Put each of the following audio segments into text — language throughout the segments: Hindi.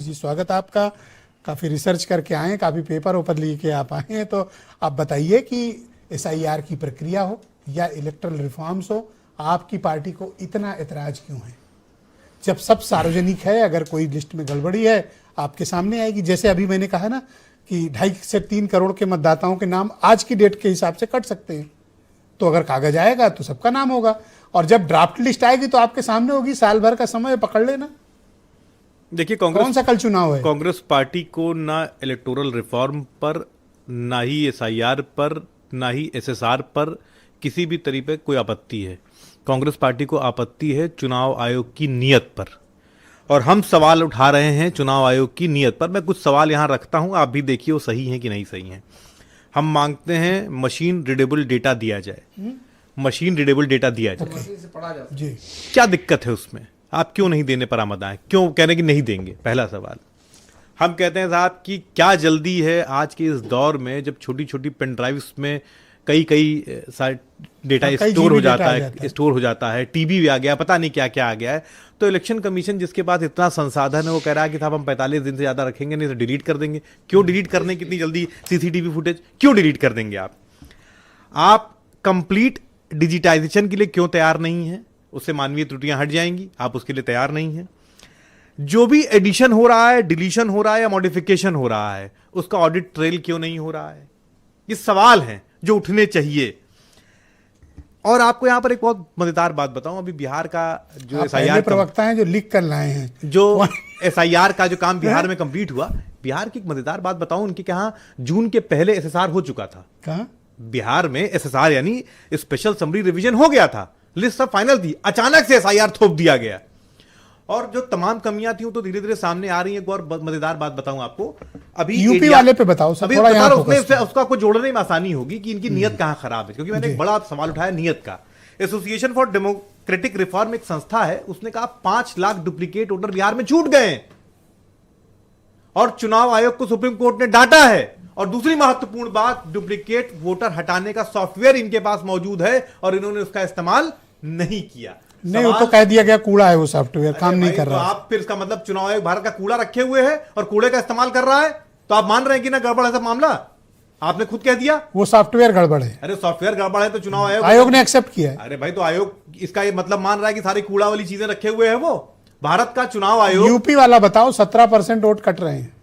जी स्वागत आपका। काफ़ी रिसर्च करके आए हैं, काफ़ी पेपर ओपर लेके आप आए हैं, तो आप बताइए कि एसआईआर की प्रक्रिया हो या इलेक्टरल रिफॉर्म्स हो, आपकी पार्टी को इतना एतराज क्यों है? जब सब सार्वजनिक है, अगर कोई लिस्ट में गड़बड़ी है आपके सामने आएगी। जैसे अभी मैंने कहा ना कि 2.5 से 3 करोड़ के मतदाताओं के नाम आज की डेट के हिसाब से कट सकते हैं, तो अगर कागज आएगा तो सबका नाम होगा, और जब ड्राफ्ट लिस्ट आएगी तो आपके सामने होगी। साल भर का समय पकड़ लेना। देखिए, कांग्रेस कौन सा कल चुनाव है? कांग्रेस पार्टी को ना इलेक्टोरल रिफॉर्म पर, ना ही एसआईआर पर, ना ही एसएसआर पर किसी भी तरीके कोई आपत्ति है। कांग्रेस पार्टी को आपत्ति है चुनाव आयोग की नीयत पर, और हम सवाल उठा रहे हैं चुनाव आयोग की नीयत पर। मैं कुछ सवाल यहां रखता हूं, आप भी देखिए वो सही हैं कि नहीं सही हैं। हम मांगते हैं मशीन रीडेबल डेटा दिया जाए, मशीन रीडेबल डेटा दिया जाए। जी, क्या दिक्कत है उसमें? आप क्यों नहीं देने पर आमद आए? क्यों कह रहे हैं कि नहीं देंगे? पहला सवाल। हम कहते हैं साहब कि क्या जल्दी है आज के इस दौर में, जब छोटी छोटी पेन ड्राइव्स में कई डेटा स्टोर हो जाता है, टीबी भी आ गया, पता नहीं क्या क्या आ गया है। तो इलेक्शन कमीशन जिसके पास इतना संसाधन है वो कह रहा है कि साहब हम 45 दिन से ज्यादा रखेंगे नहीं तो डिलीट कर देंगे। क्यों डिलीट करने की इतनी जल्दी? सीसीटीवी फुटेज क्यों डिलीट कर देंगे आप कंप्लीट डिजिटाइजेशन के लिए क्यों तैयार नहीं है? उससे मानवीय त्रुटियां हट जाएंगी, आप उसके लिए तैयार नहीं हैं। जो भी एडिशन हो रहा है, डिलीशन हो रहा है या मॉडिफिकेशन हो रहा है, उसका ऑडिट ट्रेल क्यों नहीं हो रहा है? ये सवाल हैं जो उठने चाहिए। और आपको यहां पर एक बहुत मजेदार बात बताऊं, अभी बिहार का जो एसआईआर प्रवक्ता हैं जो लिख कर लाए हैं, जो एसआईआर का जो काम बिहार में कंप्लीट हुआ, बिहार की एक मजेदार बात बताऊं, उनके यहां जून के पहले एसएसआर हो चुका था। कहां? बिहार में एसएसआर यानी स्पेशल समरी रिवीजन हो गया था, लिस्ट सब फाइनल थी, अचानक से एसआईआर थोप दिया गया। और जो तमाम कमियां थी वो तो धीरे धीरे सामने आ रही हैं। एक और मजेदार बात बताऊं आपको, अभी यूपी वाले पे बताओ सर, थोड़ा यहाँ उसका को जोड़ने में आसानी होगी कि इनकी नीयत कहां खराब है, क्योंकि मैंने एक बड़ा सवाल उठाया नीयत का। एसोसिएशन फॉर डेमोक्रेटिक रिफॉर्म एक संस्था है, उसने कहा 5 लाख डुप्लीकेट वोटर बिहार में छूट गए, और चुनाव आयोग को सुप्रीम कोर्ट ने डांटा है। और दूसरी महत्वपूर्ण बात, डुप्लीकेट वोटर हटाने का सॉफ्टवेयर इनके पास मौजूद है और इन्होंने उसका इस्तेमाल नहीं किया। नहीं, वो तो कह दिया गया कूड़ा है, वो सॉफ्टवेयर काम नहीं कर रहा। आप फिर इसका मतलब चुनाव आयोग भारत का कूड़ा रखे हुए है और कूड़े का इस्तेमाल कर रहा है, तो आप मान रहे हैं कि ना गड़बड़ है सब मामला? आपने खुद कह दिया वो सॉफ्टवेयर गड़बड़ है। अरे सॉफ्टवेयर गड़बड़ है तो चुनाव आयोग ने एक्सेप्ट किया है। अरे भाई, तो आयोग इसका ये मतलब मान रहा है कि सारी कूड़ा वाली चीजें रखे हुए हैं वो? भारत का चुनाव आयोग। यूपी वाला बताओ, 17% वोट कट रहे हैं।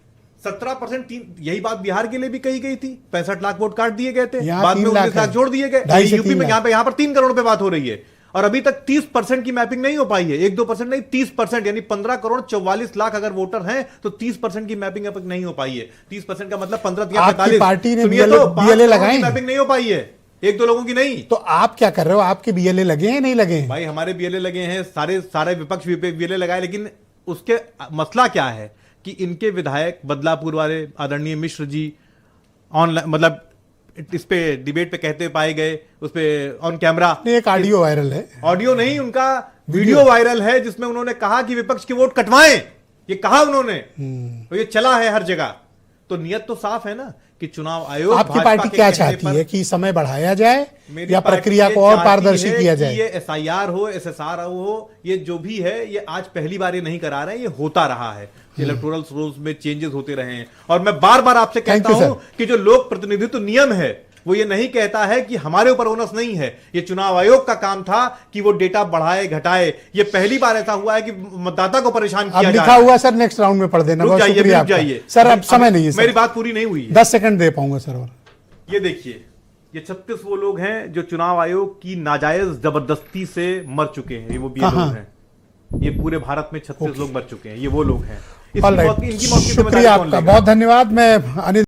17%, यही बात बिहार के लिए भी कही गई थी। 65 लाख वोट काट दिए गए थे, बाद में 19 लाख जोड़ दिए गए। यूपी में यहाँ पर 3 करोड़ पे बात हो रही है, और अभी तक 30% की मैपिंग नहीं हो पाई है। 1-2% नहीं, 30%, यानी 15 करोड़ 44 लाख अगर वोटर हैं तो 30% की मैपिंग अब तक नहीं हो पाई है। 30% का मतलब 15-45 पार्टी ने बीएलए लगाई, मैपिंग नहीं हो पाई है, 1-2 लोगों की नहीं। तो आप क्या कर रहे हो? आपके बीएलए लगे हैं नहीं लगे हैं? भाई हमारे बीएलए लगे हैं, सारे विपक्ष बीएलए लगाए, लेकिन उसके मसला क्या है कि इनके विधायक बदलापुर वाले आदरणीय मिश्र जी ऑनलाइन, मतलब इस पे डिबेट पे कहते पाए गए, उस पे ऑन कैमरा एक ऑडियो वायरल है, ऑडियो नहीं, उनका वीडियो वायरल है, जिसमें उन्होंने कहा कि विपक्ष के वोट कटवाएं, ये कहा उन्होंने, तो ये चला है हर जगह। तो नियत तो साफ है ना कि चुनाव आयोग, आपकी पार्टी क्या चाहती है कि समय बढ़ाया जाए या प्रक्रिया को और पारदर्शी किया जाए? ये एसआईआर हो, एसएसआर हो, ये जो भी है, ये आज पहली बार ये नहीं करा रहे हैं, ये होता रहा है। इलेक्टोरल रूल्स में चेंजेस होते रहे हैं, और मैं बार बार आपसे कहता हूं कि जो लोक प्रतिनिधित्व नियम है वो ये नहीं कहता है कि हमारे ऊपर ओनस नहीं है। ये चुनाव आयोग का काम था कि वो डेटा बढ़ाए घटाए। ये पहली बार ऐसा हुआ है कि मतदाता को परेशान किया लिखा हुआ सर, नेक्स्ट राउंड में पढ़ देना। रुक जाइए सर, अब समय नहीं है, मेरी बात पूरी नहीं हुई है। 10 सेकंड दे पाऊंगा सर। और ये देखिए, ये 36 वो लोग हैं जो चुनाव आयोग की नाजायज जबरदस्ती से मर चुके हैं। ये वो लोग हैं, ये पूरे भारत में 36 लोग मर चुके हैं, ये वो लोग हैं। इनकी मौत की शुक्रिया आपका, बहुत धन्यवाद। मैं